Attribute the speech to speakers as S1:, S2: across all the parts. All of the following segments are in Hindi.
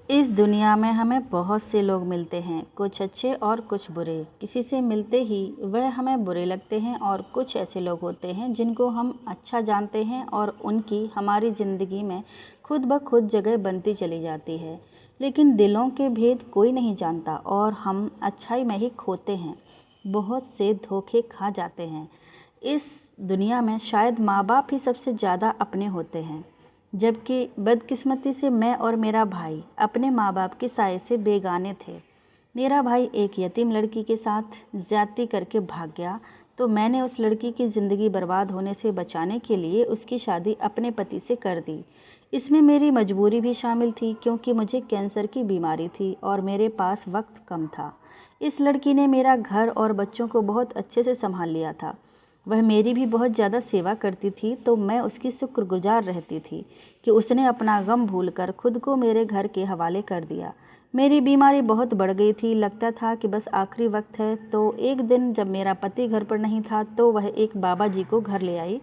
S1: इस दुनिया में हमें बहुत से लोग मिलते हैं, कुछ अच्छे और कुछ बुरे। किसी से मिलते ही वह हमें बुरे लगते हैं और कुछ ऐसे लोग होते हैं जिनको हम अच्छा जानते हैं और उनकी हमारी ज़िंदगी में खुद ब खुद जगह बनती चली जाती है। लेकिन दिलों के भेद कोई नहीं जानता और हम अच्छाई में ही खोते हैं, बहुत से धोखे खा जाते हैं। इस दुनिया में शायद माँ बाप ही सबसे ज़्यादा अपने होते हैं, जबकि बदकिस्मती से मैं और मेरा भाई अपने माँ बाप के साए से बेगाने थे। मेरा भाई एक यतीम लड़की के साथ ज़्यादती करके भाग गया, तो मैंने उस लड़की की ज़िंदगी बर्बाद होने से बचाने के लिए उसकी शादी अपने पति से कर दी। इसमें मेरी मजबूरी भी शामिल थी, क्योंकि मुझे कैंसर की बीमारी थी और मेरे पास वक्त कम था। इस लड़की ने मेरा घर और बच्चों को बहुत अच्छे से संभाल लिया था। वह मेरी भी बहुत ज़्यादा सेवा करती थी, तो मैं उसकी शुक्रगुजार रहती थी कि उसने अपना गम भूलकर खुद को मेरे घर के हवाले कर दिया। मेरी बीमारी बहुत बढ़ गई थी, लगता था कि बस आखिरी वक्त है। तो एक दिन जब मेरा पति घर पर नहीं था, तो वह एक बाबा जी को घर ले आई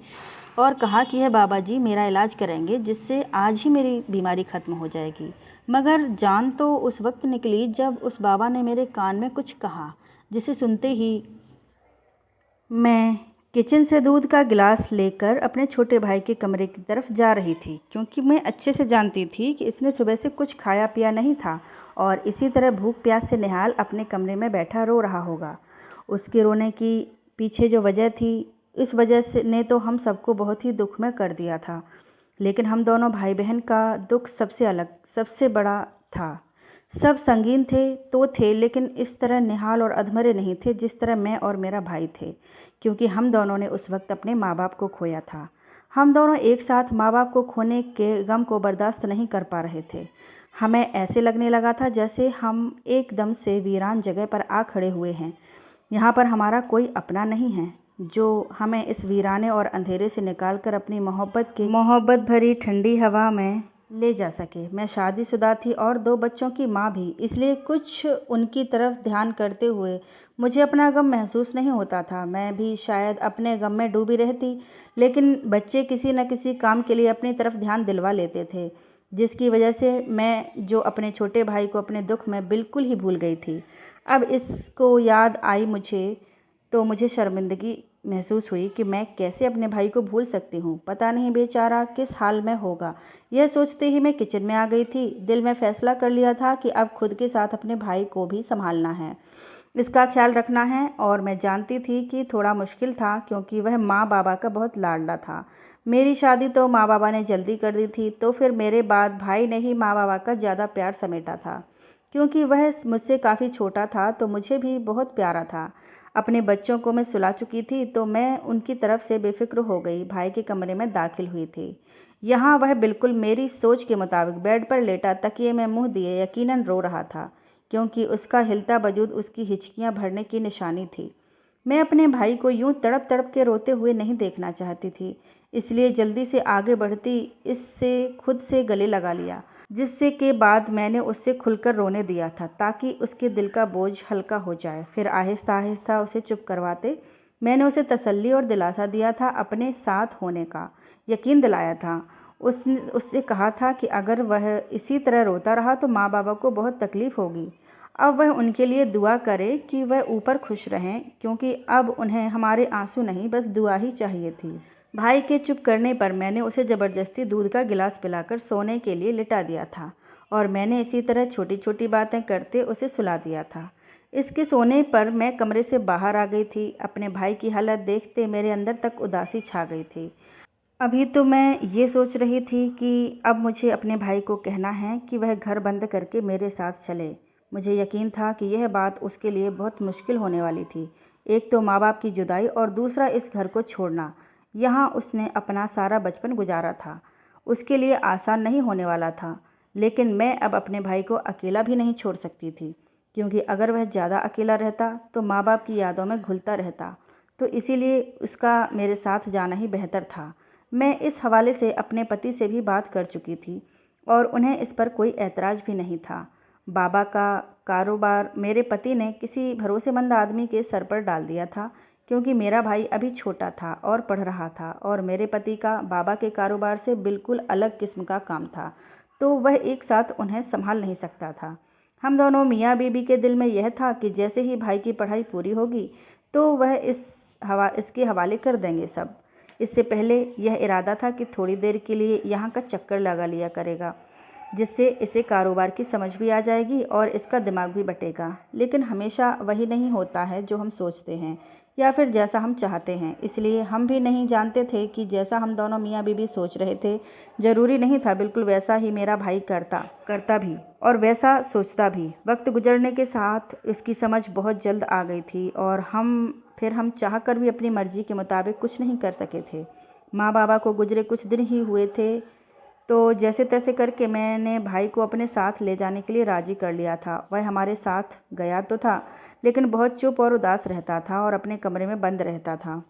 S1: और कहा कि यह बाबा जी मेरा इलाज करेंगे, जिससे आज ही मेरी बीमारी ख़त्म हो जाएगी। मगर जान तो उस वक्त निकली जब उस बाबा ने मेरे कान में कुछ कहा, जिसे सुनते ही मैं किचन से दूध का गिलास लेकर अपने छोटे भाई के कमरे की तरफ जा रही थी, क्योंकि मैं अच्छे से जानती थी कि इसने सुबह से कुछ खाया पिया नहीं था और इसी तरह भूख प्यास से निहाल अपने कमरे में बैठा रो रहा होगा। उसके रोने की पीछे जो वजह थी, इस वजह से ने तो हम सबको बहुत ही दुख में कर दिया था। लेकिन हम दोनों भाई बहन का दुख सबसे अलग, सबसे बड़ा था। सब संगीन थे, लेकिन इस तरह निहाल और अधमरे नहीं थे जिस तरह मैं और मेरा भाई थे, क्योंकि हम दोनों ने उस वक्त अपने माँ बाप को खोया था। हम दोनों एक साथ माँ बाप को खोने के गम को बर्दाश्त नहीं कर पा रहे थे। हमें ऐसे लगने लगा था जैसे हम एकदम से वीरान जगह पर आ खड़े हुए हैं। यहाँ पर हमारा कोई अपना नहीं है जो हमें इस वीराने और अंधेरे से निकाल कर अपनी मोहब्बत भरी ठंडी हवा में ले जा सके। मैं शादीशुदा थी और 2 बच्चों की माँ भी, इसलिए कुछ उनकी तरफ ध्यान करते हुए मुझे अपना गम महसूस नहीं होता था। मैं भी शायद अपने गम में डूबी रहती, लेकिन बच्चे किसी न किसी काम के लिए अपनी तरफ ध्यान दिलवा लेते थे, जिसकी वजह से मैं जो अपने छोटे भाई को अपने दुख में बिल्कुल ही भूल गई थी। अब इसको याद आई तो मुझे शर्मिंदगी महसूस हुई कि मैं कैसे अपने भाई को भूल सकती हूँ। पता नहीं बेचारा किस हाल में होगा। यह सोचते ही मैं किचन में आ गई थी। दिल में फैसला कर लिया था कि अब खुद के साथ अपने भाई को भी संभालना है, इसका ख्याल रखना है। और मैं जानती थी कि थोड़ा मुश्किल था, क्योंकि वह माँ बाबा का बहुत लाडला था। मेरी शादी तो माँ बाबा ने जल्दी कर दी थी, तो फिर मेरे बाद भाई ने ही माँ बाबा का ज़्यादा प्यार समेटा था। क्योंकि वह मुझसे काफ़ी छोटा था, तो मुझे भी बहुत प्यारा था। अपने बच्चों को मैं सुला चुकी थी, तो मैं उनकी तरफ से बेफिक्र हो गई भाई के कमरे में दाखिल हुई थी। यहाँ वह बिल्कुल मेरी सोच के मुताबिक बेड पर लेटा तकिए में मुंह दिए यकीनन रो रहा था, क्योंकि उसका हिलता वजूद उसकी हिचकियाँ भरने की निशानी थी। मैं अपने भाई को यूं तड़प तड़प के रोते हुए नहीं देखना चाहती थी, इसलिए जल्दी से आगे बढ़ती इससे खुद से गले लगा लिया, जिससे के बाद मैंने उससे खुलकर रोने दिया था, ताकि उसके दिल का बोझ हल्का हो जाए। फिर आहिस्ता आहिस्ता उसे चुप करवाते मैंने उसे तसल्ली और दिलासा दिया था, अपने साथ होने का यकीन दिलाया था। उससे कहा था कि अगर वह इसी तरह रोता रहा तो माँ बाबा को बहुत तकलीफ़ होगी। अब वह उनके लिए दुआ करे कि वह ऊपर खुश रहें, क्योंकि अब उन्हें हमारे आंसू नहीं, बस दुआ ही चाहिए थी। भाई के चुप करने पर मैंने उसे ज़बरदस्ती दूध का गिलास पिलाकर सोने के लिए लिटा दिया था, और मैंने इसी तरह छोटी छोटी बातें करते उसे सुला दिया था। इसके सोने पर मैं कमरे से बाहर आ गई थी। अपने भाई की हालत देखते मेरे अंदर तक उदासी छा गई थी। अभी तो मैं ये सोच रही थी कि अब मुझे अपने भाई को कहना है कि वह घर बंद करके मेरे साथ चले। मुझे यकीन था कि यह बात उसके लिए बहुत मुश्किल होने वाली थी। एक तो माँ बाप की जुदाई और दूसरा इस घर को छोड़ना। यहाँ उसने अपना सारा बचपन गुजारा था, उसके लिए आसान नहीं होने वाला था। लेकिन मैं अब अपने भाई को अकेला भी नहीं छोड़ सकती थी, क्योंकि अगर वह ज़्यादा अकेला रहता तो माँ बाप की यादों में घुलता रहता। तो इसीलिए उसका मेरे साथ जाना ही बेहतर था। मैं इस हवाले से अपने पति से भी बात कर चुकी थी और उन्हें इस पर कोई ऐतराज़ भी नहीं था। बाबा का कारोबार मेरे पति ने किसी भरोसेमंद आदमी के सर पर डाल दिया था, क्योंकि मेरा भाई अभी छोटा था और पढ़ रहा था, और मेरे पति का बाबा के कारोबार से बिल्कुल अलग किस्म का काम था। तो वह एक साथ उन्हें संभाल नहीं सकता था। हम दोनों मियाँ बीबी के दिल में यह था कि जैसे ही भाई की पढ़ाई पूरी होगी तो वह इसके हवाले कर देंगे सब। इससे पहले यह इरादा था कि थोड़ी देर के लिए यहाँ का चक्कर लगा लिया करेगा, जिससे इसे कारोबार की समझ भी आ जाएगी और इसका दिमाग भी बटेगा। लेकिन हमेशा वही नहीं होता है जो हम सोचते हैं या फिर जैसा हम चाहते हैं। इसलिए हम भी नहीं जानते थे कि जैसा हम दोनों मियाँ बीबी सोच रहे थे, ज़रूरी नहीं था बिल्कुल वैसा ही मेरा भाई करता भी और वैसा सोचता भी। वक्त गुजरने के साथ इसकी समझ बहुत जल्द आ गई थी और हम चाह कर भी अपनी मर्ज़ी के मुताबिक कुछ नहीं कर सके थे। माँ बाबा को गुजरे कुछ दिन ही हुए थे, तो जैसे तैसे करके मैंने भाई को अपने साथ ले जाने के लिए राज़ी कर लिया था। वह हमारे साथ गया तो था, लेकिन बहुत चुप और उदास रहता था और अपने कमरे में बंद रहता था।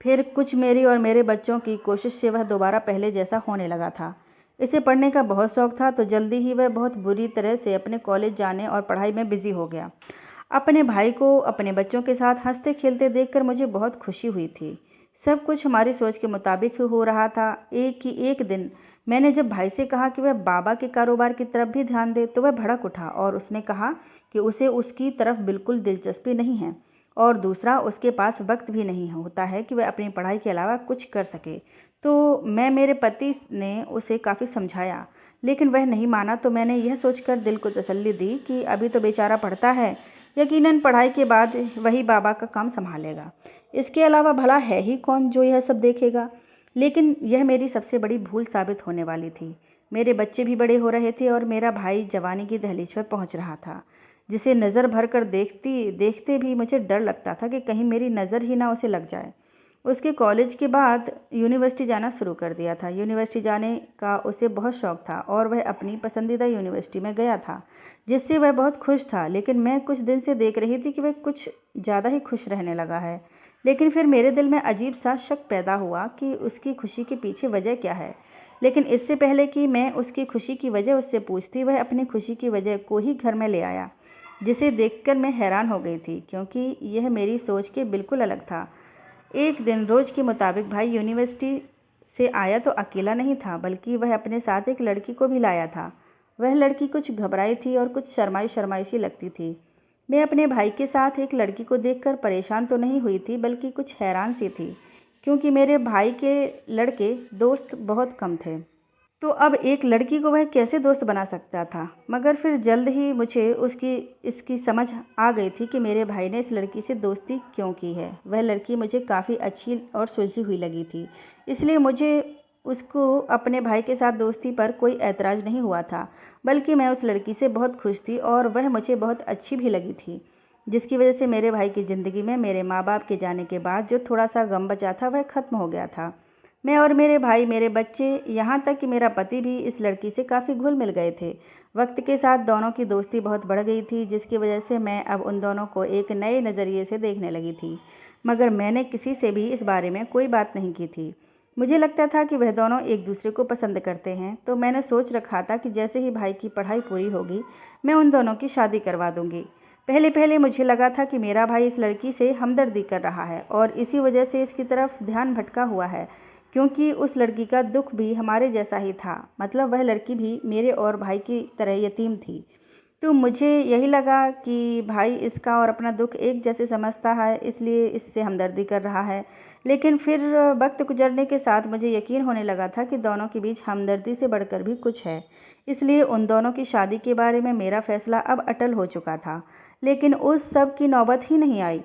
S1: फिर कुछ मेरी और मेरे बच्चों की कोशिश से वह दोबारा पहले जैसा होने लगा था। इसे पढ़ने का बहुत शौक़ था, तो जल्दी ही वह बहुत बुरी तरह से अपने कॉलेज जाने और पढ़ाई में बिज़ी हो गया। अपने भाई को अपने बच्चों के साथ हंसते खेलते देखकर मुझे बहुत खुशी हुई थी। सब कुछ हमारी सोच के मुताबिक ही हो रहा था। एक दिन मैंने जब भाई से कहा कि वह बाबा के कारोबार की तरफ भी ध्यान दे, तो वह भड़क उठा और उसने कहा कि उसे उसकी तरफ बिल्कुल दिलचस्पी नहीं है और दूसरा उसके पास वक्त भी नहीं होता है कि वह अपनी पढ़ाई के अलावा कुछ कर सके। तो मेरे पति ने उसे काफ़ी समझाया, लेकिन वह नहीं माना। तो मैंने यह सोचकर दिल को तसल्ली दी कि अभी तो बेचारा पढ़ता है, यकीनन पढ़ाई के बाद वही बाबा का काम संभालेगा। इसके अलावा भला है ही कौन जो यह सब देखेगा। लेकिन यह मेरी सबसे बड़ी भूल साबित होने वाली थी। मेरे बच्चे भी बड़े हो रहे थे और मेरा भाई जवानी की दहलीज पर पहुंच रहा था, जिसे नज़र भर कर देखते भी मुझे डर लगता था कि कहीं मेरी नज़र ही ना उसे लग जाए। उसके कॉलेज के बाद यूनिवर्सिटी जाना शुरू कर दिया था। यूनिवर्सिटी जाने का उसे बहुत शौक़ था और वह अपनी पसंदीदा यूनिवर्सिटी में गया था, जिससे वह बहुत खुश था। लेकिन मैं कुछ दिन से देख रही थी कि वह कुछ ज़्यादा ही खुश रहने लगा है। लेकिन फिर मेरे दिल में अजीब सा शक पैदा हुआ कि उसकी खुशी के पीछे वजह क्या है। लेकिन इससे पहले कि मैं उसकी खुशी की वजह उससे पूछती, वह अपनी खुशी की वजह को ही घर में ले आया, जिसे देखकर मैं हैरान हो गई थी, क्योंकि यह मेरी सोच के बिल्कुल अलग था। एक दिन रोज़ के मुताबिक भाई यूनिवर्सिटी से आया तो अकेला नहीं था, बल्कि वह अपने साथ एक लड़की को भी लाया था। वह लड़की कुछ घबराई थी और कुछ शर्माई सी लगती थी। मैं अपने भाई के साथ एक लड़की को देखकर परेशान तो नहीं हुई थी, बल्कि कुछ हैरान सी थी, क्योंकि मेरे भाई के लड़के दोस्त बहुत कम थे। तो अब एक लड़की को वह कैसे दोस्त बना सकता था। मगर फिर जल्द ही मुझे इसकी समझ आ गई थी कि मेरे भाई ने इस लड़की से दोस्ती क्यों की है। वह लड़की मुझे काफ़ी अच्छी और सुलझी हुई लगी थी, इसलिए मुझे उसको अपने भाई के साथ दोस्ती पर कोई ऐतराज़ नहीं हुआ था, बल्कि मैं उस लड़की से बहुत खुश थी और वह मुझे बहुत अच्छी भी लगी थी, जिसकी वजह से मेरे भाई की ज़िंदगी में मेरे माँ बाप के जाने के बाद जो थोड़ा सा गम बचा था वह ख़त्म हो गया था। मैं और मेरे भाई, मेरे बच्चे, यहाँ तक कि मेरा पति भी इस लड़की से काफ़ी घुल मिल गए थे। वक्त के साथ दोनों की दोस्ती बहुत बढ़ गई थी, जिसकी वजह से मैं अब उन दोनों को एक नए नज़रिए से देखने लगी थी। मगर मैंने किसी से भी इस बारे में कोई बात नहीं की थी। मुझे लगता था कि वह दोनों एक दूसरे को पसंद करते हैं, तो मैंने सोच रखा था कि जैसे ही भाई की पढ़ाई पूरी होगी, मैं उन दोनों की शादी करवा दूँगी। पहले मुझे लगा था कि मेरा भाई इस लड़की से हमदर्दी कर रहा है और इसी वजह से इसकी तरफ ध्यान भटका हुआ है, क्योंकि उस लड़की का दुख भी हमारे जैसा ही था। मतलब वह लड़की भी मेरे और भाई की तरह यतीम थी। तो मुझे यही लगा कि भाई इसका और अपना दुख एक जैसे समझता है, इसलिए इससे हमदर्दी कर रहा है। लेकिन फिर वक्त गुजरने के साथ मुझे यकीन होने लगा था कि दोनों के बीच हमदर्दी से बढ़कर भी कुछ है। इसलिए उन दोनों की शादी के बारे में मेरा फैसला अब अटल हो चुका था। लेकिन उस सब की नौबत ही नहीं आई।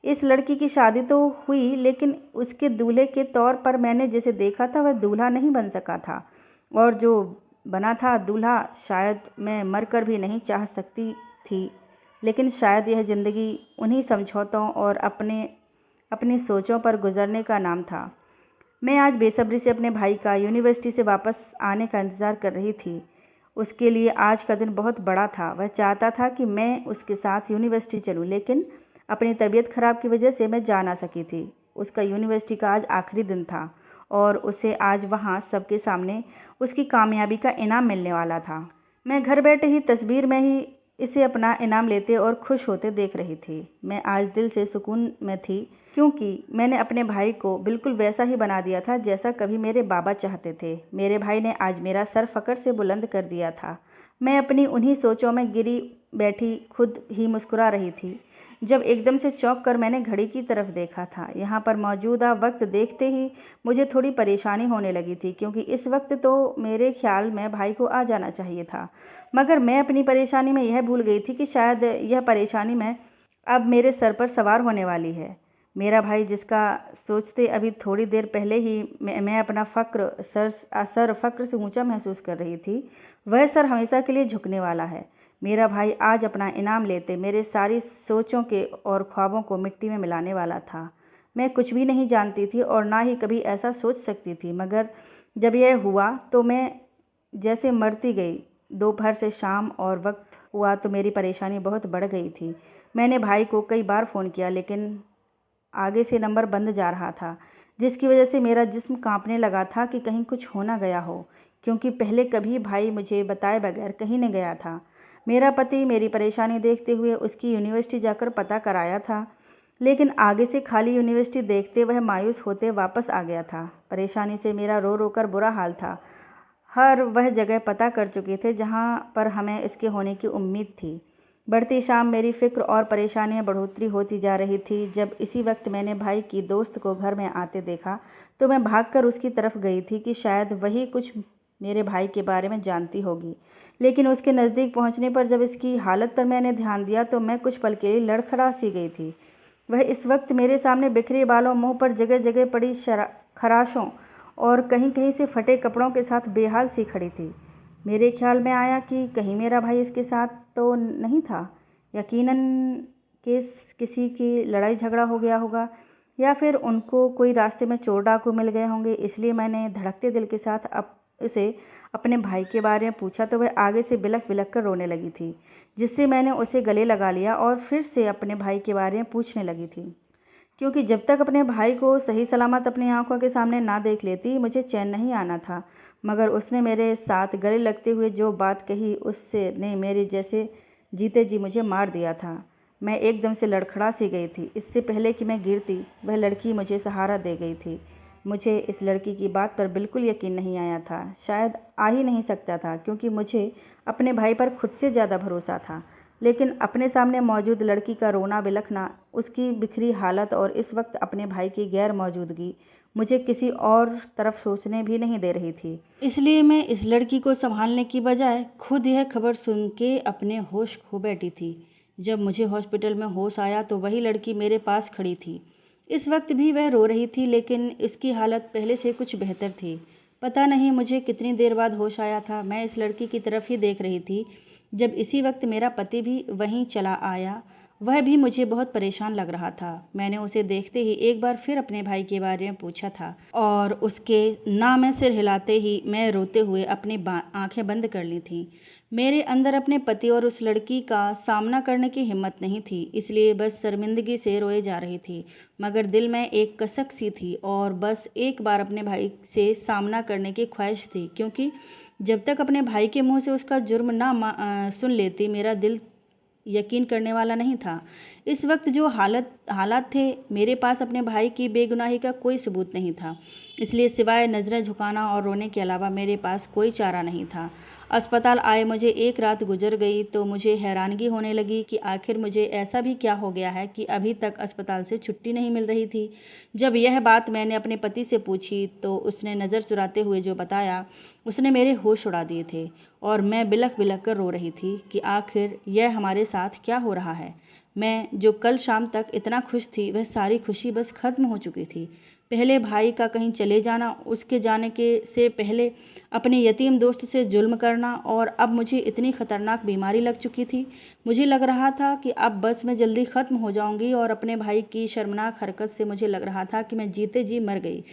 S1: इस लड़की की शादी तो हुई, लेकिन उसके दूल्हे के तौर पर मैंने जिसे देखा था वह दूल्हा नहीं बन सका था, और जो बना था दूल्हा शायद मैं मरकर भी नहीं चाह सकती थी। लेकिन शायद यह ज़िंदगी उन्हीं समझौतों और अपनी सोचों पर गुजरने का नाम था। मैं आज बेसब्री से अपने भाई का यूनिवर्सिटी से वापस आने का इंतज़ार कर रही थी। उसके लिए आज का दिन बहुत बड़ा था। वह चाहता था कि मैं उसके साथ यूनिवर्सिटी चलूं, लेकिन अपनी तबीयत ख़राब की वजह से मैं जा ना सकी थी। उसका यूनिवर्सिटी का आज आखिरी दिन था और उसे आज वहाँ सबके सामने उसकी कामयाबी का इनाम मिलने वाला था। मैं घर बैठे ही तस्वीर में ही इसे अपना इनाम लेते और खुश होते देख रही थी। मैं आज दिल से सुकून में थी क्योंकि मैंने अपने भाई को बिल्कुल वैसा ही बना दिया था जैसा कभी मेरे बाबा चाहते थे। मेरे भाई ने आज मेरा सर फ़ख्र से बुलंद कर दिया था। मैं अपनी उन्हीं सोचों में गिरी बैठी खुद ही मुस्कुरा रही थी जब एकदम से चौंक कर मैंने घड़ी की तरफ देखा था। यहाँ पर मौजूदा वक्त देखते ही मुझे थोड़ी परेशानी होने लगी थी क्योंकि इस वक्त तो मेरे ख्याल में भाई को आ जाना चाहिए था, मगर मैं अपनी परेशानी में यह भूल गई थी कि शायद यह परेशानी में अब मेरे सर पर सवार होने वाली है। मेरा भाई, जिसका सोचते अभी थोड़ी देर पहले ही मैं अपना सर फ़ख्र से ऊंचा महसूस कर रही थी, वह सर हमेशा के लिए झुकने वाला है। मेरा भाई आज अपना इनाम लेते मेरे सारी सोचों के और ख्वाबों को मिट्टी में मिलाने वाला था। मैं कुछ भी नहीं जानती थी और ना ही कभी ऐसा सोच सकती थी, मगर जब यह हुआ तो मैं जैसे मरती गई। दोपहर से शाम और वक्त हुआ तो मेरी परेशानी बहुत बढ़ गई थी। मैंने भाई को कई बार फ़ोन किया लेकिन आगे से नंबर बंद जा रहा था, जिसकी वजह से मेरा जिस्म कांपने लगा था कि कहीं कुछ हो ना गया हो, क्योंकि पहले कभी भाई मुझे बताए बगैर कहीं नहीं गया था। मेरा पति मेरी परेशानी देखते हुए उसकी यूनिवर्सिटी जाकर पता कराया था, लेकिन आगे से खाली यूनिवर्सिटी देखते वह मायूस होते वापस आ गया था। परेशानी से मेरा रो रो कर बुरा हाल था। हर वह जगह पता कर चुके थे जहाँ पर हमें इसके होने की उम्मीद थी। बढ़ती शाम मेरी फ़िक्र और परेशानियाँ बढ़ोतरी होती जा रही थी। जब इसी वक्त मैंने भाई की दोस्त को घर में आते देखा तो मैं भागकर उसकी तरफ गई थी कि शायद वही कुछ मेरे भाई के बारे में जानती होगी। लेकिन उसके नज़दीक पहुंचने पर जब इसकी हालत पर मैंने ध्यान दिया तो मैं कुछ पल के लिए लड़खड़ा सी गई थी। वह इस वक्त मेरे सामने बिखरे बालों, मुंह पर जगह जगह पड़ी खराशों और कहीं कहीं से फटे कपड़ों के साथ बेहाल सी खड़ी थी। मेरे ख्याल में आया कि कहीं मेरा भाई इसके साथ तो नहीं था। यकीनन किसी की लड़ाई झगड़ा हो गया होगा या फिर उनको कोई रास्ते में चोर डाकू मिल गए होंगे। इसलिए मैंने धड़कते दिल के साथ उसे अपने भाई के बारे में पूछा तो वह आगे से बिलख बिलख कर रोने लगी थी, जिससे मैंने उसे गले लगा लिया और फिर से अपने भाई के बारे में पूछने लगी थी, क्योंकि जब तक अपने भाई को सही सलामत अपनी आंखों के सामने ना देख लेती मुझे चैन नहीं आना था। मगर उसने मेरे साथ गले लगते हुए जो बात कही उससे ने मेरे जैसे जीते जी मुझे मार दिया था। मैं एकदम से लड़खड़ा सी गई थी। इससे पहले कि मैं गिरती वह लड़की मुझे सहारा दे गई थी। मुझे इस लड़की की बात पर बिल्कुल यकीन नहीं आया था, शायद आ ही नहीं सकता था, क्योंकि मुझे अपने भाई पर खुद से ज़्यादा भरोसा था। लेकिन अपने सामने मौजूद लड़की का रोना बिलखना, उसकी बिखरी हालत और इस वक्त अपने भाई की गैर मौजूदगी मुझे किसी और तरफ सोचने भी नहीं दे रही थी। इसलिए मैं इस लड़की को संभालने की बजाय खुद यह खबर सुन के अपने होश खो बैठी थी। जब मुझे हॉस्पिटल में होश आया तो वही लड़की मेरे पास खड़ी थी। इस वक्त भी वह रो रही थी, लेकिन इसकी हालत पहले से कुछ बेहतर थी। पता नहीं मुझे कितनी देर बाद होश आया था। मैं इस लड़की की तरफ ही देख रही थी जब इसी वक्त मेरा पति भी वहीं चला आया। वह भी मुझे बहुत परेशान लग रहा था। मैंने उसे देखते ही एक बार फिर अपने भाई के बारे में पूछा था और उसके ना में सिर हिलाते ही मैं रोते हुए अपनी आंखें बंद कर ली थीं। मेरे अंदर अपने पति और उस लड़की का सामना करने की हिम्मत नहीं थी, इसलिए बस शर्मिंदगी से रोए जा रही थी। मगर दिल में एक कसक सी थी और बस एक बार अपने भाई से सामना करने की ख्वाहिश थी, क्योंकि जब तक अपने भाई के मुंह से उसका जुर्म ना सुन लेती मेरा दिल यकीन करने वाला नहीं था। इस वक्त जो हालात थे, मेरे पास अपने भाई की बेगुनाही का कोई सबूत नहीं था, इसलिए सिवाय नज़रें झुकाना और रोने के अलावा मेरे पास कोई चारा नहीं था। अस्पताल आए मुझे एक रात गुजर गई तो मुझे हैरानगी होने लगी कि आखिर मुझे ऐसा भी क्या हो गया है कि अभी तक अस्पताल से छुट्टी नहीं मिल रही थी। जब यह बात मैंने अपने पति से पूछी तो उसने नज़र चुराते हुए जो बताया उसने मेरे होश उड़ा दिए थे और मैं बिलख बिलख कर रो रही थी कि आखिर यह हमारे साथ क्या हो रहा है। मैं जो कल शाम तक इतना खुश थी वह सारी खुशी बस ख़त्म हो चुकी थी। पहले भाई का कहीं चले जाना, उसके जाने के से पहले अपने यतीम दोस्त से जुल्म करना और अब मुझे इतनी ख़तरनाक बीमारी लग चुकी थी। मुझे लग रहा था कि अब बस मैं जल्दी ख़त्म हो जाऊंगी और अपने भाई की शर्मनाक हरकत से मुझे लग रहा था कि मैं जीते जी मर गई।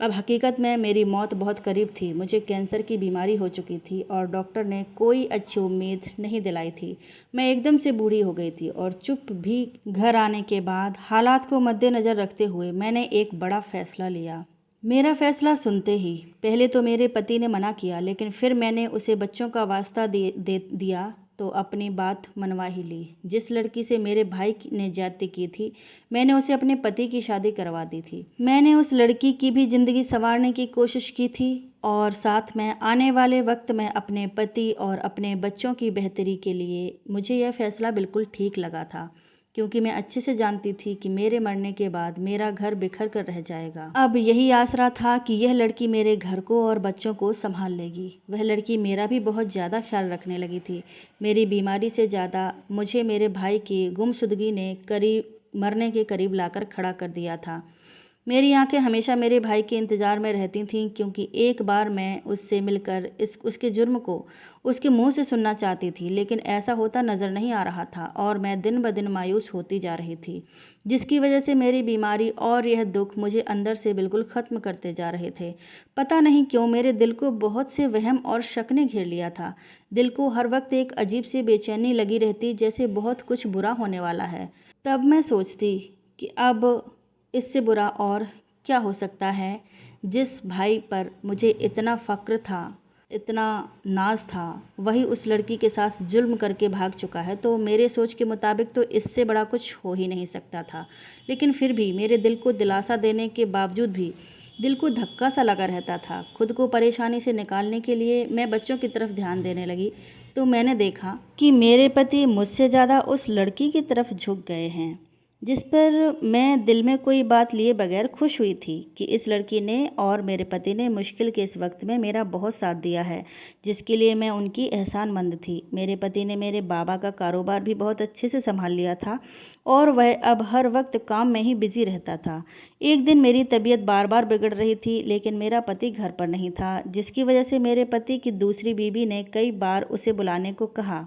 S1: अब हकीकत में मेरी मौत बहुत करीब थी। मुझे कैंसर की बीमारी हो चुकी थी और डॉक्टर ने कोई अच्छी उम्मीद नहीं दिलाई थी। मैं एकदम से बूढ़ी हो गई थी और चुप भी। घर आने के बाद हालात को मद्देनज़र रखते हुए मैंने एक बड़ा फ़ैसला लिया। मेरा फ़ैसला सुनते ही पहले तो मेरे पति ने मना किया, लेकिन फिर मैंने उसे बच्चों का वास्ता दिया तो अपनी बात मनवा ही ली। जिस लड़की से मेरे भाई ने ज्यादती की थी, मैंने उसे अपने पति की शादी करवा दी थी। मैंने उस लड़की की भी ज़िंदगी संवारने की कोशिश की थी और साथ में आने वाले वक्त में अपने पति और अपने बच्चों की बेहतरी के लिए मुझे यह फैसला बिल्कुल ठीक लगा था, क्योंकि मैं अच्छे से जानती थी कि मेरे मरने के बाद मेरा घर बिखर कर रह जाएगा। अब यही आसरा था कि यह लड़की मेरे घर को और बच्चों को संभाल लेगी। वह लड़की मेरा भी बहुत ज़्यादा ख्याल रखने लगी थी। मेरी बीमारी से ज़्यादा मुझे मेरे भाई की गुमशुदगी ने मरने के करीब लाकर खड़ा कर दिया था। मेरी आंखें हमेशा मेरे भाई के इंतज़ार में रहती थीं, क्योंकि एक बार मैं उससे मिलकर उसके जुर्म को उसके मुंह से सुनना चाहती थी, लेकिन ऐसा होता नज़र नहीं आ रहा था और मैं दिन ब दिन मायूस होती जा रही थी, जिसकी वजह से मेरी बीमारी और यह दुख मुझे अंदर से बिल्कुल ख़त्म करते जा रहे थे। पता नहीं क्यों मेरे दिल को बहुत से वहम और शक ने घेर लिया था। दिल को हर वक्त एक अजीब सी बेचैनी लगी रहती, जैसे बहुत कुछ बुरा होने वाला है। तब मैं सोचती कि अब इससे बुरा और क्या हो सकता है। जिस भाई पर मुझे इतना फ़क्र था, इतना नाज था, वही उस लड़की के साथ जुल्म करके भाग चुका है, तो मेरे सोच के मुताबिक तो इससे बड़ा कुछ हो ही नहीं सकता था। लेकिन फिर भी मेरे दिल को दिलासा देने के बावजूद भी दिल को धक्का सा लगा रहता था। खुद को परेशानी से निकालने के लिए मैं बच्चों की तरफ ध्यान देने लगी, तो मैंने देखा कि मेरे पति मुझसे ज़्यादा उस लड़की की तरफ झुक गए हैं, जिस पर मैं दिल में कोई बात लिए बगैर खुश हुई थी कि इस लड़की ने और मेरे पति ने मुश्किल के इस वक्त में मेरा बहुत साथ दिया है, जिसके लिए मैं उनकी एहसानमंद थी। मेरे पति ने मेरे बाबा का कारोबार भी बहुत अच्छे से संभाल लिया था और वह अब हर वक्त काम में ही बिजी रहता था। एक दिन मेरी तबीयत बार बार बिगड़ रही थी, लेकिन मेरा पति घर पर नहीं था, जिसकी वजह से मेरे पति की दूसरी बीवी ने कई बार उसे बुलाने को कहा,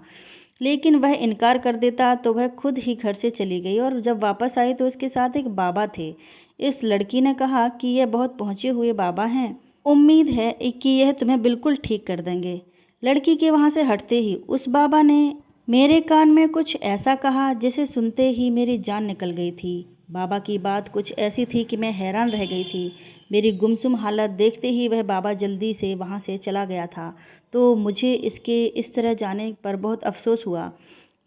S1: लेकिन वह इनकार कर देता, तो वह खुद ही घर से चली गई और जब वापस आई तो उसके साथ एक बाबा थे। इस लड़की ने कहा कि यह बहुत पहुँचे हुए बाबा हैं, उम्मीद है कि यह तुम्हें बिल्कुल ठीक कर देंगे। लड़की के वहाँ से हटते ही उस बाबा ने मेरे कान में कुछ ऐसा कहा जिसे सुनते ही मेरी जान निकल गई थी। बाबा की बात कुछ ऐसी थी कि मैं हैरान रह गई थी। मेरी गुमसुम हालत देखते ही वह बाबा जल्दी से वहाँ से चला गया था, तो मुझे इसके इस तरह जाने पर बहुत अफसोस हुआ।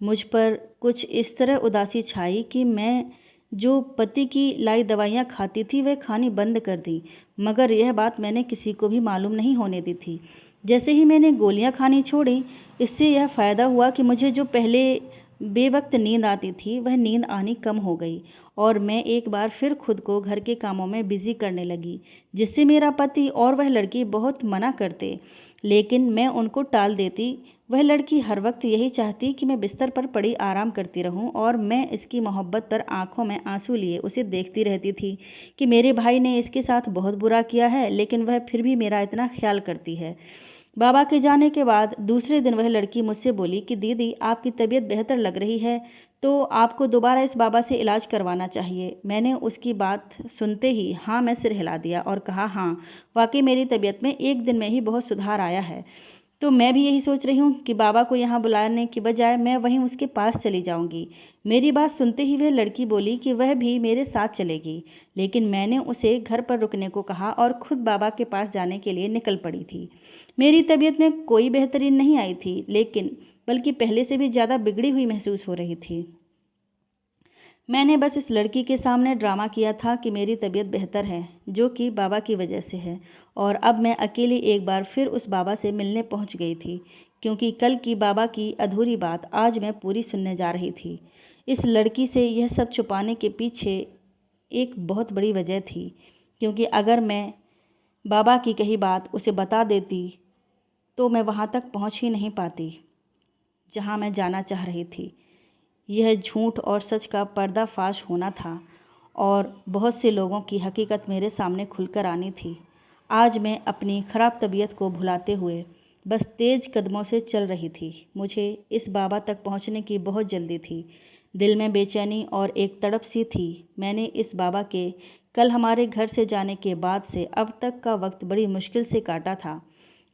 S1: मुझ पर कुछ इस तरह उदासी छाई कि मैं जो पति की लाई दवाइयाँ खाती थी वह खानी बंद कर दी, मगर यह बात मैंने किसी को भी मालूम नहीं होने दी थी। जैसे ही मैंने गोलियाँ खानी छोड़ी, इससे यह फ़ायदा हुआ कि मुझे जो पहले बेवक्त नींद आती थी वह नींद आनी कम हो गई और मैं एक बार फिर खुद को घर के कामों में बिजी करने लगी, जिससे मेरा पति और वह लड़की बहुत मना करते, लेकिन मैं उनको टाल देती। वह लड़की हर वक्त यही चाहती कि मैं बिस्तर पर पड़ी आराम करती रहूं और मैं इसकी मोहब्बत पर आंखों में आंसू लिए उसे देखती रहती थी कि मेरे भाई ने इसके साथ बहुत बुरा किया है, लेकिन वह फिर भी मेरा इतना ख्याल करती है। बाबा के जाने के बाद दूसरे दिन वह लड़की मुझसे बोली कि दीदी, आपकी तबीयत बेहतर लग रही है, तो आपको दोबारा इस बाबा से इलाज करवाना चाहिए। मैंने उसकी बात सुनते ही हाँ में सिर हिला दिया और कहा, हाँ वाकई मेरी तबीयत में एक दिन में ही बहुत सुधार आया है। तो मैं भी यही सोच रही हूँ कि बाबा को यहाँ बुलाने की बजाय मैं वहीं उसके पास चली जाऊँगी। मेरी बात सुनते ही वह लड़की बोली कि वह भी मेरे साथ चलेगी, लेकिन मैंने उसे घर पर रुकने को कहा और खुद बाबा के पास जाने के लिए निकल पड़ी थी। मेरी तबीयत में कोई बेहतरी नहीं आई थी, लेकिन बल्कि पहले से भी ज़्यादा बिगड़ी हुई महसूस हो रही थी। मैंने बस इस लड़की के सामने ड्रामा किया था कि मेरी तबीयत बेहतर है, जो कि बाबा की वजह से है, और अब मैं अकेली एक बार फिर उस बाबा से मिलने पहुंच गई थी, क्योंकि कल की बाबा की अधूरी बात आज मैं पूरी सुनने जा रही थी। इस लड़की से यह सब छुपाने के पीछे एक बहुत बड़ी वजह थी, क्योंकि अगर मैं बाबा की कही बात उसे बता देती तो मैं वहाँ तक पहुँच ही नहीं पाती जहाँ मैं जाना चाह रही थी। यह झूठ और सच का पर्दाफाश होना था और बहुत से लोगों की हकीकत मेरे सामने खुलकर आनी थी। आज मैं अपनी ख़राब तबीयत को भुलाते हुए बस तेज़ कदमों से चल रही थी। मुझे इस बाबा तक पहुंचने की बहुत जल्दी थी। दिल में बेचैनी और एक तड़प सी थी। मैंने इस बाबा के कल हमारे घर से जाने के बाद से अब तक का वक्त बड़ी मुश्किल से काटा था।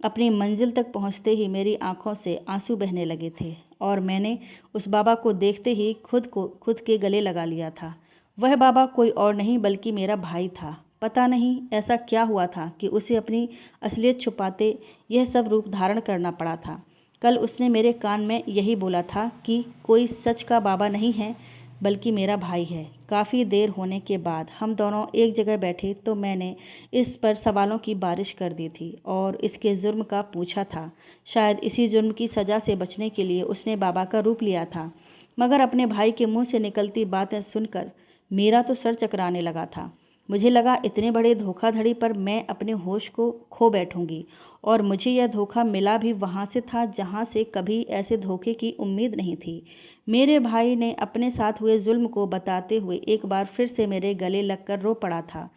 S1: अपनी मंजिल तक पहुंचते ही मेरी आंखों से आंसू बहने लगे थे और मैंने उस बाबा को देखते ही खुद के गले लगा लिया था। वह बाबा कोई और नहीं बल्कि मेरा भाई था। पता नहीं ऐसा क्या हुआ था कि उसे अपनी असलियत छुपाते यह सब रूप धारण करना पड़ा था। कल उसने मेरे कान में यही बोला था कि कोई सच का बाबा नहीं है बल्कि मेरा भाई है। काफ़ी देर होने के बाद हम दोनों एक जगह बैठे तो मैंने इस पर सवालों की बारिश कर दी थी और इसके जुर्म का पूछा था। शायद इसी जुर्म की सज़ा से बचने के लिए उसने बाबा का रूप लिया था। मगर अपने भाई के मुंह से निकलती बातें सुनकर मेरा तो सर चकराने लगा था। मुझे लगा इतने बड़े धोखाधड़ी पर मैं अपने होश को खो बैठूंगी, और मुझे यह धोखा मिला भी वहाँ से था जहाँ से कभी ऐसे धोखे की उम्मीद नहीं थी। मेरे भाई ने अपने साथ हुए जुल्म को बताते हुए एक बार फिर से मेरे गले लगकर रो पड़ा था।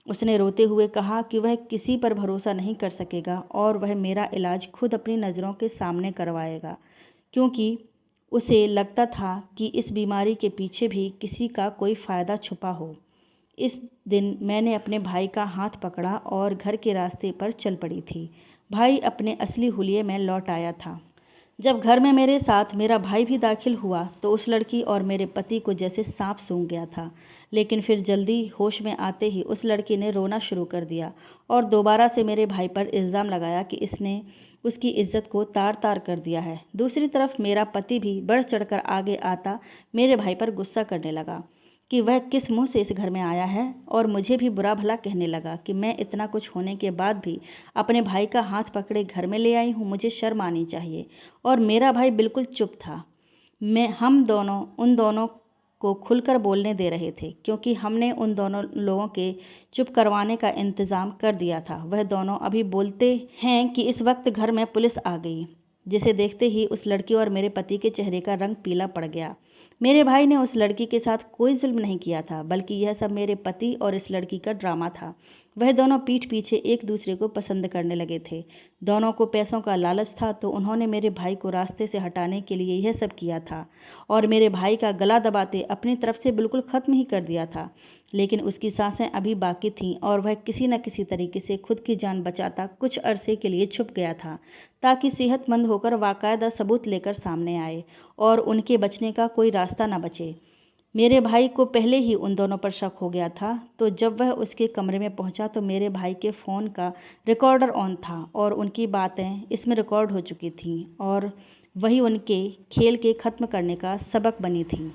S1: उसने रोते हुए कहा कि वह किसी पर भरोसा नहीं कर सकेगा और वह मेरा इलाज खुद अपनी नज़रों के सामने करवाएगा, क्योंकि उसे लगता था कि इस बीमारी के पीछे भी किसी का कोई फ़ायदा छुपा हो। इस दिन मैंने अपने भाई का हाथ पकड़ा और घर के रास्ते पर चल पड़ी थी। भाई अपने असली हुलिये में लौट आया था। जब घर में मेरे साथ मेरा भाई भी दाखिल हुआ तो उस लड़की और मेरे पति को जैसे सांप सूंघ गया था। लेकिन फिर जल्दी होश में आते ही उस लड़की ने रोना शुरू कर दिया और दोबारा से मेरे भाई पर इल्ज़ाम लगाया कि इसने उसकी इज्जत को तार तार कर दिया है। दूसरी तरफ मेरा पति भी बढ़ चढ़कर आगे आता मेरे भाई पर गुस्सा करने लगा कि वह किस मुंह से इस घर में आया है, और मुझे भी बुरा भला कहने लगा कि मैं इतना कुछ होने के बाद भी अपने भाई का हाथ पकड़े घर में ले आई हूँ, मुझे शर्म आनी चाहिए। और मेरा भाई बिल्कुल चुप था। हम दोनों उन दोनों को खुलकर बोलने दे रहे थे, क्योंकि हमने उन दोनों लोगों के चुप करवाने का इंतज़ाम कर दिया था। वह दोनों अभी बोलते हैं कि इस वक्त घर में पुलिस आ गई, जिसे देखते ही उस लड़की और मेरे पति के चेहरे का रंग पीला पड़ गया। मेरे भाई ने उस लड़की के साथ कोई जुल्म नहीं किया था, बल्कि यह सब मेरे पति और इस लड़की का ड्रामा था। वह दोनों पीठ पीछे एक दूसरे को पसंद करने लगे थे। दोनों को पैसों का लालच था, तो उन्होंने मेरे भाई को रास्ते से हटाने के लिए यह सब किया था और मेरे भाई का गला दबाते अपनी तरफ से बिल्कुल ख़त्म ही कर दिया था। लेकिन उसकी सांसें अभी बाकी थीं और वह किसी न किसी तरीके से खुद की जान बचाता कुछ अरसे के लिए छुप गया था, ताकि सेहतमंद होकर बाकायदा सबूत लेकर सामने आए और उनके बचने का कोई रास्ता न बचे। मेरे भाई को पहले ही उन दोनों पर शक हो गया था, तो जब वह उसके कमरे में पहुंचा तो मेरे भाई के फ़ोन का रिकॉर्डर ऑन था और उनकी बातें इसमें रिकॉर्ड हो चुकी थीं और वही उनके खेल के ख़त्म करने का सबक बनी थी।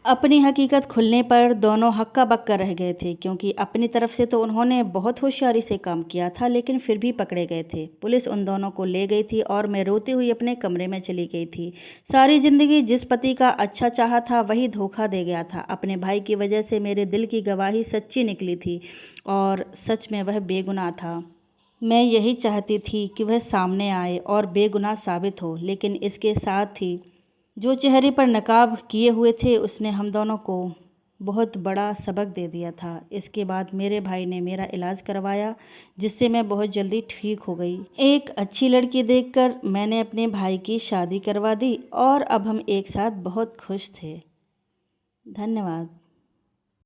S1: अपनी हकीकत खुलने पर दोनों हक्का बक्का रह गए थे, क्योंकि अपनी तरफ से तो उन्होंने बहुत होशियारी से काम किया था, लेकिन फिर भी पकड़े गए थे। पुलिस उन दोनों को ले गई थी और मैं रोती हुई अपने कमरे में चली गई थी। सारी ज़िंदगी जिस पति का अच्छा चाहा था वही धोखा दे गया था। अपने भाई की वजह से मेरे दिल की गवाही सच्ची निकली थी और सच में वह बेगुनाह था। मैं यही चाहती थी कि वह सामने आए और बेगुनाह साबित हो, लेकिन इसके साथ ही जो चेहरे पर नकाब किए हुए थे उसने हम दोनों को बहुत बड़ा सबक दे दिया था। इसके बाद मेरे भाई ने मेरा इलाज करवाया, जिससे मैं बहुत जल्दी ठीक हो गई। एक अच्छी लड़की देखकर मैंने अपने भाई की शादी करवा दी और अब हम एक साथ बहुत खुश थे। धन्यवाद।